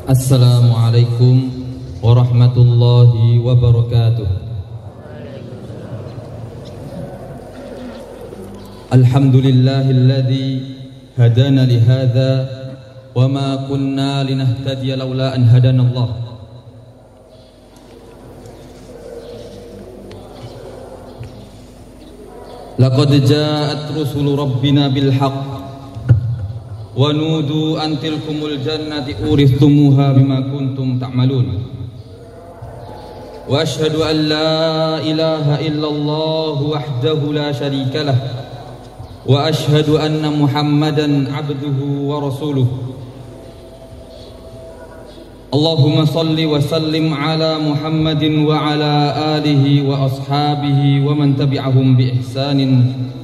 Assalamualaikum warahmatullahi wabarakatuh. Alhamdulillahilladzi hadana lihadza wa ma kunna linahtadiya laula an hadanallah. Laqad ja'at rusulu rabbina bil haqq wa nudu an tilkumul jannati uristumuha bima kuntum ta'malun. Wa ashhadu an la ilaha illallah wahdahu la syarika lah wa ashhadu anna Muhammadan abduhu wa rasuluh. Allahumma salli wa sallim ala Muhammadin wa ala alihi wa ashabihi wa man tabi'ahum bi ihsanin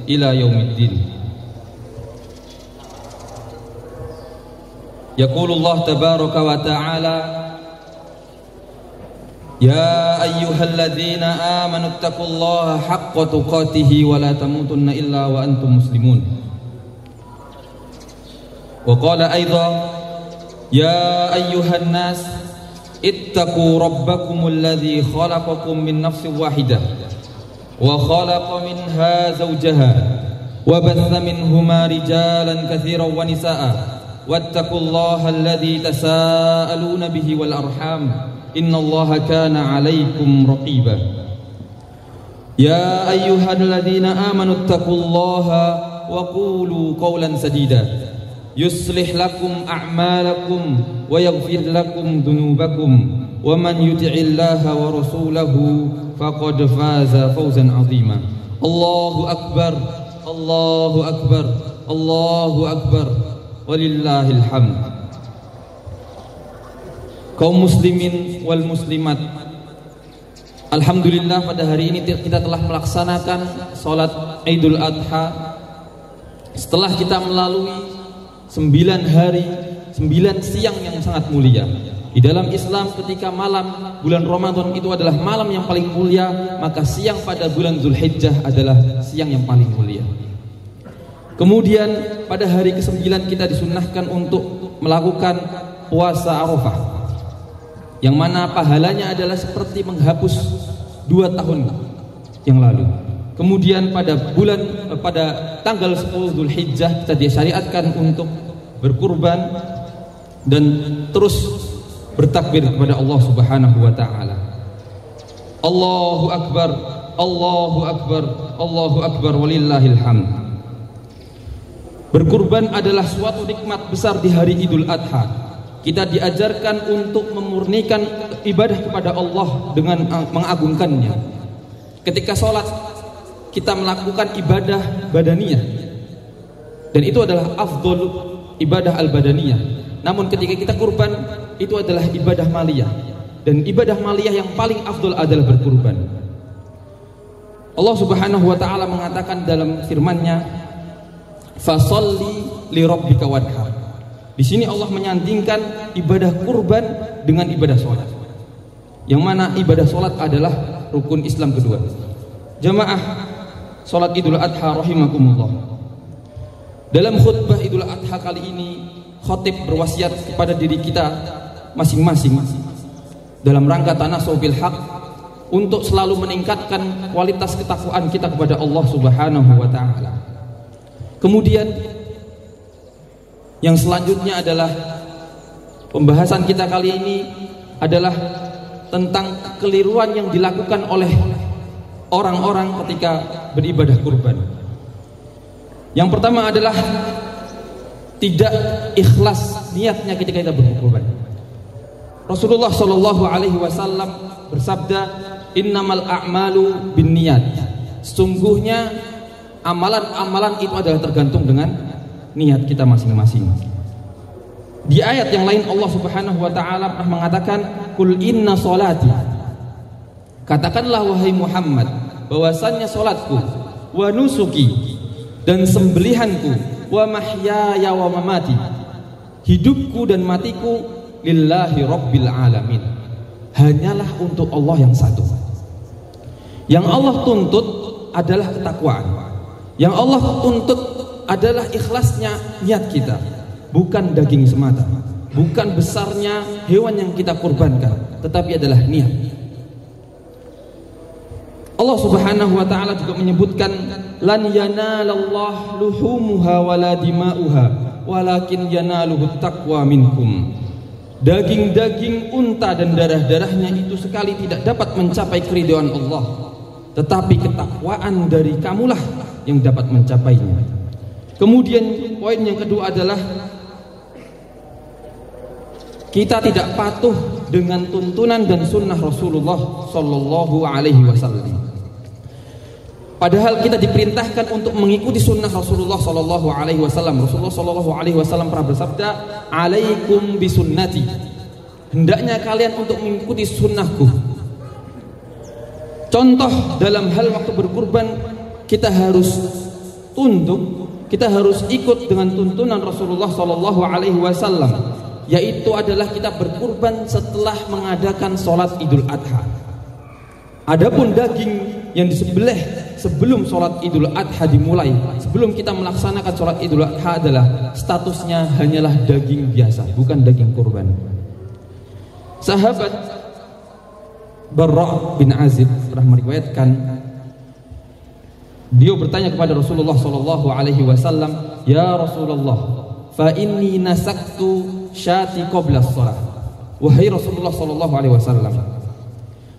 ila yaumiddin. Yaqulullah tabaraka wa ta'ala, ya ayyuhalladzina amanu taqullaha haqqa tuqatih wa la tamutunna illa wa antum muslimun. Wa qala aidan, ya ayyuhan nas ittaqu rabbakumul ladzi khalaqakum min nafsin wahidah wa khalaqa minha zawjaha wa batha minhuma rijalan katsiran wa nisaa'a wattaqullaha alladzi tasaaluna bihi wal arham innallaha kana 'alaikum raqiba. Ya ayyuhalladzina amanu taqullaha wa qulu qawlan sadida yuslih lakum a'malakum wa yaghfir lakum dhunubakum wa man yuti'illaha wa rasulahu faqad faza fawzan 'azima. Allahu akbar, Allahu akbar, Allahu akbar, walillahil hamd. Kaum muslimin wal muslimat, alhamdulillah pada hari ini kita telah melaksanakan salat Idul Adha setelah kita melalui 9 hari 9 siang yang sangat mulia. Di dalam Islam ketika malam bulan Ramadan itu adalah malam yang paling mulia, maka siang pada bulan Zulhijjah adalah siang yang paling mulia. Kemudian pada hari ke-9 kita disunnahkan untuk melakukan puasa Arafah, yang mana pahalanya adalah seperti menghapus 2 tahun yang lalu. Kemudian pada tanggal 10 Zulhijjah kita disyariatkan untuk berkurban dan terus bertakbir kepada Allah Subhanahu wa taala. Allahu akbar, Allahu akbar, Allahu akbar, walillahil hamd. Berkurban adalah suatu nikmat besar di hari Idul Adha. Kita diajarkan untuk memurnikan ibadah kepada Allah dengan mengagungkannya. Ketika sholat kita melakukan ibadah badaniyah, dan itu adalah afdol ibadah al-badaniyah. Namun ketika kita kurban, itu adalah ibadah maliyah, dan ibadah maliyah yang paling afdol adalah berkurban. Allah Subhanahu wa ta'ala mengatakan dalam firman-Nya, fasalli li rabbika wanhar. Di sini Allah menyandingkan ibadah kurban dengan ibadah sholat, yang mana ibadah sholat adalah rukun Islam kedua. Jamaah sholat Idul Adha rahimakumullah. Dalam khutbah Idul Adha kali ini, khatib berwasiat kepada diri kita masing-masing dalam rangka tanasuh bil haq untuk selalu meningkatkan kualitas ketakwaan kita kepada Allah Subhanahu wa ta'ala. Kemudian yang selanjutnya adalah pembahasan kita kali ini adalah tentang kekeliruan yang dilakukan oleh orang-orang ketika beribadah kurban. Yang pertama adalah tidak ikhlas niatnya ketika kita berkurban. Rasulullah Shallallahu Alaihi Wasallam bersabda, innamal a'malu binniyat. Sesungguhnya amalan-amalan itu adalah tergantung dengan niat kita masing-masing. Di ayat yang lain Allah Subhanahu wa ta'ala pernah mengatakan, kul inna sholati, katakanlah wahai Muhammad bahwasannya solatku, wa nusuki, dan sembelihanku, wa mahyaya wa mamati, hidupku dan matiku, lillahi rabbil alamin, hanyalah untuk Allah yang satu. Yang Allah tuntut adalah ketakwaan. Yang Allah tuntut adalah ikhlasnya niat kita, bukan daging semata. bukan besarnya hewan yang kita kurbankan, tetapi adalah niat. Allah Subhanahu wa taala juga menyebutkan lan yanalallah luhumuha wala dima'uha walakin yanaluhu taqwa minkum. Daging-daging unta dan darah-darahnya itu sekali tidak dapat mencapai keridhaan Allah, tetapi ketakwaan dari kamulah yang dapat mencapainya. Kemudian poin yang kedua adalah kita tidak patuh dengan tuntunan dan sunnah Rasulullah Sallallahu Alaihi Wasallam. Padahal kita diperintahkan untuk mengikuti sunnah Rasulullah Sallallahu Alaihi Wasallam. Rasulullah Sallallahu Alaihi Wasallam pernah bersabda, "Alaikum bisunnati." Hendaknya kalian untuk mengikuti sunnahku. Contoh dalam hal waktu berkurban, kita harus tunduk, kita harus ikut dengan tuntunan Rasulullah Sallallahu Alaihi Wasallam, yaitu adalah kita berkurban setelah mengadakan sholat Idul Adha. Adapun daging yang disembelih sebelum sholat Idul Adha dimulai, sebelum kita melaksanakan sholat Idul Adha adalah statusnya hanyalah daging biasa, bukan daging kurban. Sahabat Barra' bin Azib pernah meriwayatkan, beliau bertanya kepada Rasulullah Sallallahu Alaihi Wasallam, "Ya Rasulullah, fa inni nasaktu syati qabla shalah." Wahai Rasulullah Sallallahu Alaihi Wasallam,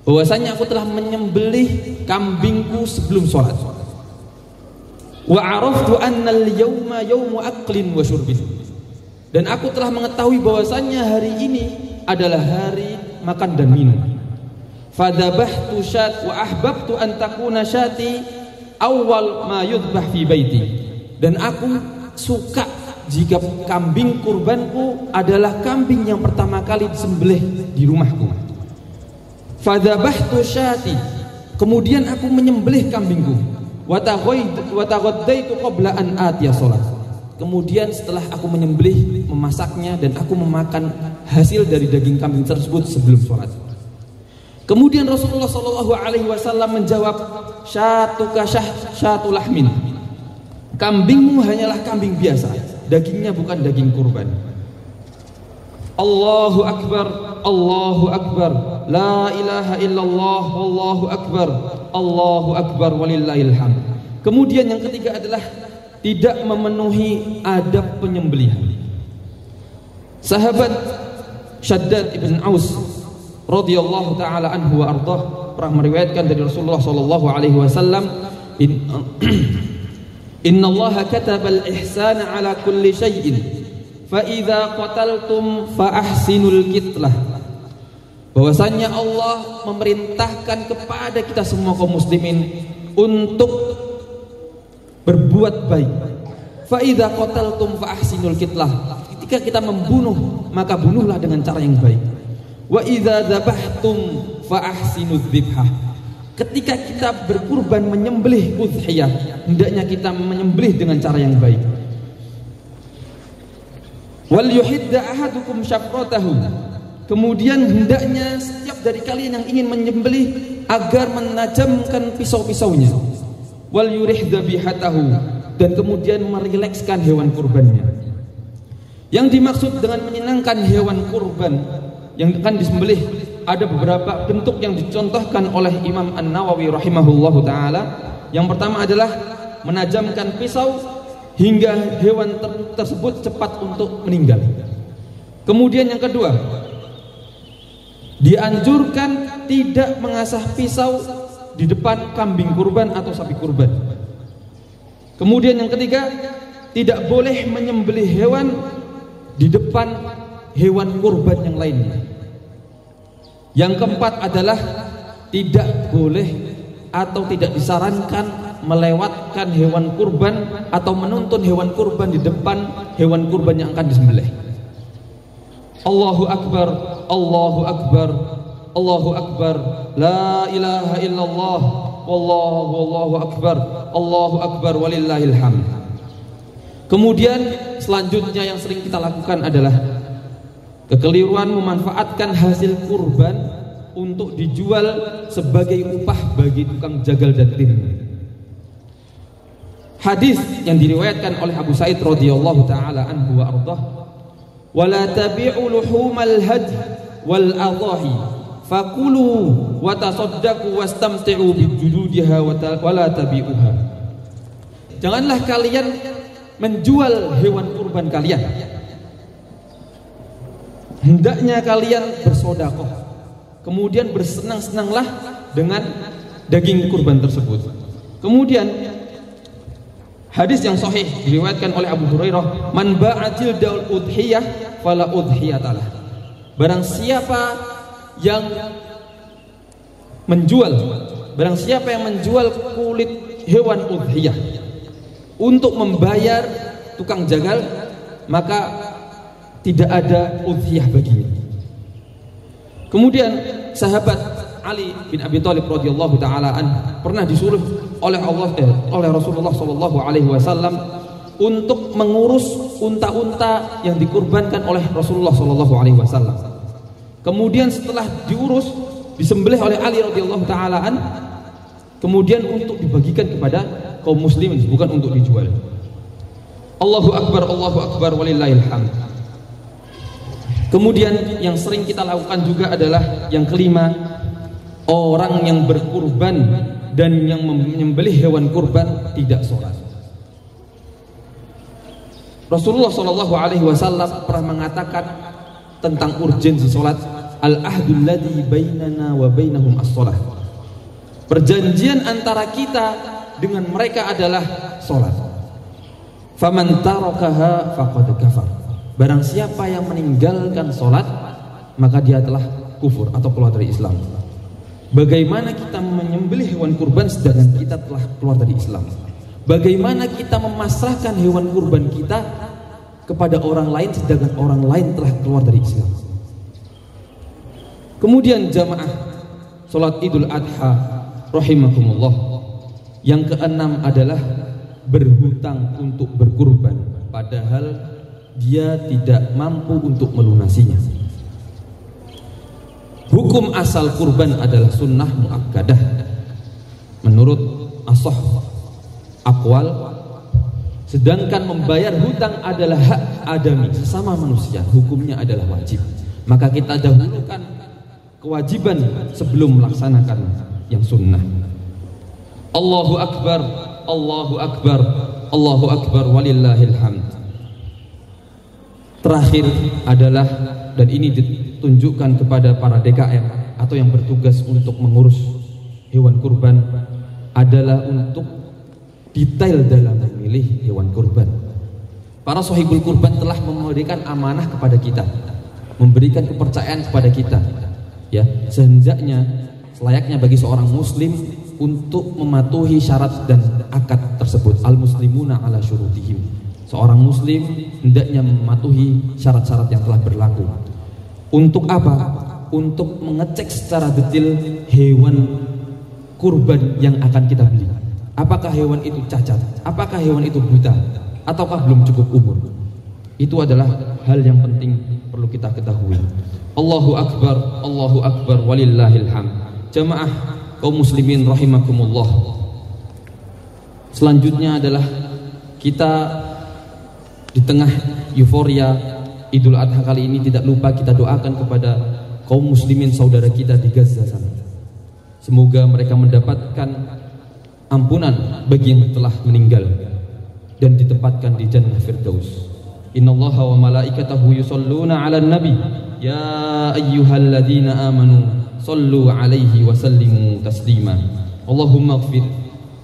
bahwasanya aku telah menyembelih kambingku sebelum sholat. Wa araftu anna al-yawma yawmu aqlin wa syurbin. Dan aku telah mengetahui bahwasanya hari ini adalah hari makan dan minum. Fadabahtu syat wa ahbabtu an takuna syati awal ma yudbah fi baiti. Dan aku suka jika kambing kurbanku adalah kambing yang pertama kali disembelih di rumahku. Fadabahtu syati, kemudian aku menyembelih kambingku. Wa taghaddaitu qabla an atiya shalah. Kemudian setelah aku menyembelih, memasaknya dan aku memakan hasil dari daging kambing tersebut sebelum sholat. Kemudian Rasulullah Sallallahu Alaihi Wasallam menjawab, syatuka syatu lahmin. Kambingmu hanyalah kambing biasa, dagingnya bukan daging kurban. Allahu Akbar, Allahu Akbar, la ilaha illallah, wallahu akbar, Allahu Akbar walillahil hamd. Kemudian yang ketiga adalah tidak memenuhi adab penyembelihan. Sahabat Shaddad ibn Aus radhiyallahu taala anhu wa ardhah pernah meriwayatkan dari Rasulullah sallallahu alaihi wasallam, innallaha kataba al-ihsana ala kulli syai'in fa idza qataltum fa ahsinul qitlah. Bahwasanya Allah memerintahkan kepada kita semua kaum muslimin untuk berbuat baik. Fa idza qataltum fa ahsinul qitlah. Ketika kita membunuh, maka bunuhlah dengan cara yang baik. Wa idza dzabhtum fa ahsinudz dzibhah. Ketika kita berkurban menyembelih udhiyah, hendaknya kita menyembelih dengan cara yang baik. Wal yuhidda ahadukum syafratahu. Kemudian hendaknya setiap dari kalian yang ingin menyembelih agar menajamkan pisau-pisaunya. Wal yurih dzabihatahu, dan kemudian merilekskan hewan kurbannya. Yang dimaksud dengan menyenangkan hewan kurban yang akan disembelih ada beberapa bentuk yang dicontohkan oleh Imam An-Nawawi rahimahullahu taala. Yang pertama adalah menajamkan pisau hingga hewan tersebut cepat untuk meninggal. Kemudian yang kedua, dianjurkan tidak mengasah pisau di depan kambing kurban atau sapi kurban. Kemudian yang ketiga, tidak boleh menyembelih hewan di depan hewan kurban yang lainnya. Yang keempat adalah tidak boleh atau tidak disarankan melewatkan hewan kurban atau menuntun hewan kurban di depan hewan kurban yang akan disembelih. Allahu Akbar, Allahu Akbar, Allahu Akbar, la ilaha illallah, wallahu akbar, Allahu Akbar walillahil hamd. Kemudian selanjutnya yang sering kita lakukan adalah kekeliruan memanfaatkan hasil kurban untuk dijual sebagai upah bagi tukang jagal dan tirna. Hadis yang diriwayatkan oleh Abu Sa'id radhiyallahu taala anhu wa ardhah, wala tabi'u luhumal hadi wal adhahi fakulu wa tasaddaqu wastamti'u bijududiha wala tabi'uha. Janganlah kalian menjual hewan kurban kalian. Hendaknya kalian bersedekah, kemudian bersenang-senanglah dengan daging kurban tersebut. Kemudian hadis yang sahih diriwayatkan oleh Abu Hurairah, man ba'atil daul udhiyah fala udhiyatalah. Barang siapa yang menjual kulit hewan udhiyah untuk membayar tukang jagal, maka tidak ada udhiyah baginya. Kemudian sahabat Ali bin Abi Thalib radhiyallahu taala pernah disuruh oleh Rasulullah sallallahu alaihi wasallam untuk mengurus unta-unta yang dikurbankan oleh Rasulullah sallallahu alaihi wasallam. Kemudian setelah diurus, disembelih oleh Ali radhiyallahu taala kemudian untuk dibagikan kepada kaum muslimin, bukan untuk dijual. Allahu akbar walillahil hamd. Kemudian yang sering kita lakukan juga adalah yang kelima, orang yang berkurban dan yang menyembelih hewan kurban tidak sholat. Rasulullah SAW pernah mengatakan tentang urgensi sholat, al-ahdul ladzi bainana wa bainahum as-sholat. Perjanjian antara kita dengan mereka adalah sholat. Faman tarakaha faqad kafar. Barang siapa yang meninggalkan sholat, maka dia telah kufur atau keluar dari Islam. Bagaimana kita menyembelih hewan kurban sedangkan kita telah keluar dari Islam? Bagaimana kita memasrahkan hewan kurban kita kepada orang lain sedangkan orang lain telah keluar dari Islam? Kemudian jamaah sholat Idul Adha rahimakumullah, yang keenam adalah berhutang untuk berkurban padahal dia tidak mampu untuk melunasinya. Hukum asal kurban adalah sunnah muakkadah menurut ashah aqwal, sedangkan membayar hutang adalah hak adami, sesama manusia, hukumnya adalah wajib. Maka kita dahulukan kewajiban sebelum melaksanakan yang sunnah. Allahu akbar, Allahu akbar, Allahu akbar walillahil hamd. Terakhir adalah, dan ini ditunjukkan kepada para DKM atau yang bertugas untuk mengurus hewan kurban, adalah untuk detail dalam memilih hewan kurban. Para sahibul kurban telah memberikan amanah kepada kita, memberikan kepercayaan kepada kita. Ya, selayaknya bagi seorang muslim untuk mematuhi syarat dan akad tersebut. Al-muslimuna ala syurutihim. Seorang muslim hendaknya mematuhi syarat-syarat yang telah berlaku. Untuk apa? Untuk mengecek secara detail hewan kurban yang akan kita beli. Apakah hewan itu cacat? Apakah hewan itu buta? Ataukah belum cukup umur? Itu adalah hal yang penting perlu kita ketahui. Allahu akbar walillahil hamd. Jamaah kaum muslimin rahimakumullah. Selanjutnya adalah kita di tengah euforia Idul Adha kali ini tidak lupa kita doakan kepada kaum muslimin saudara kita di Gaza sana. Semoga mereka mendapatkan ampunan bagi yang telah meninggal dan ditempatkan di Jannah Firdaus. Innallaha wa malaikatahu yusholluna 'alan nabi ya ayyuhalladzina amanu shallu 'alaihi wa sallimu taslima. Allahumma ighfir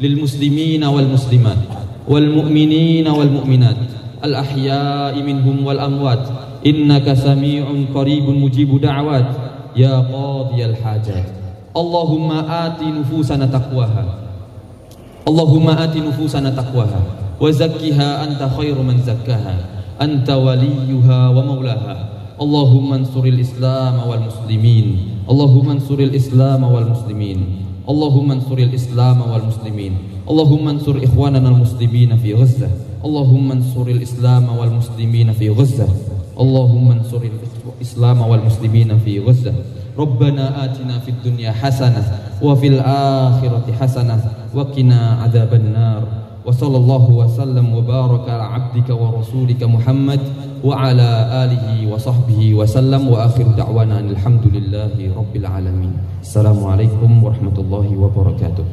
lil muslimina wal muslimat wal mu'minina wal mu'minat al-ahya'i minhum wal amwat innaka sami'un qaribun mujibu da'wat ya qadiyal hajat. Allahumma ati nufusana taqwaha, Allahumma ati nufusana taqwaha wa zakkiha anta khairu man zakkaha anta waliyuha wa maulaha. Allahumma ansuril islam wal muslimin, Allahumma ansuril islam wal muslimin, Allahumma ansuril islam wal muslimin, Allahumma ansur ikhwanana al muslimin fi Gaza, Allahumma ansuril islam wal muslimin fi Gaza, Allahumma ansuril islam wal muslimin fi Gaza. Rabbana atina fid dunya hasanah wa fil akhirati hasanah wa qina adzabannar. wa sallallahu wa sallam wa baraka ala abdika wa rasulika Muhammad wa ala alihi wa sahbihi wa sallam wa akhiru da'wana alhamdulillahi rabbil alamin. Assalamualaikum warahmatullahi wabarakatuh.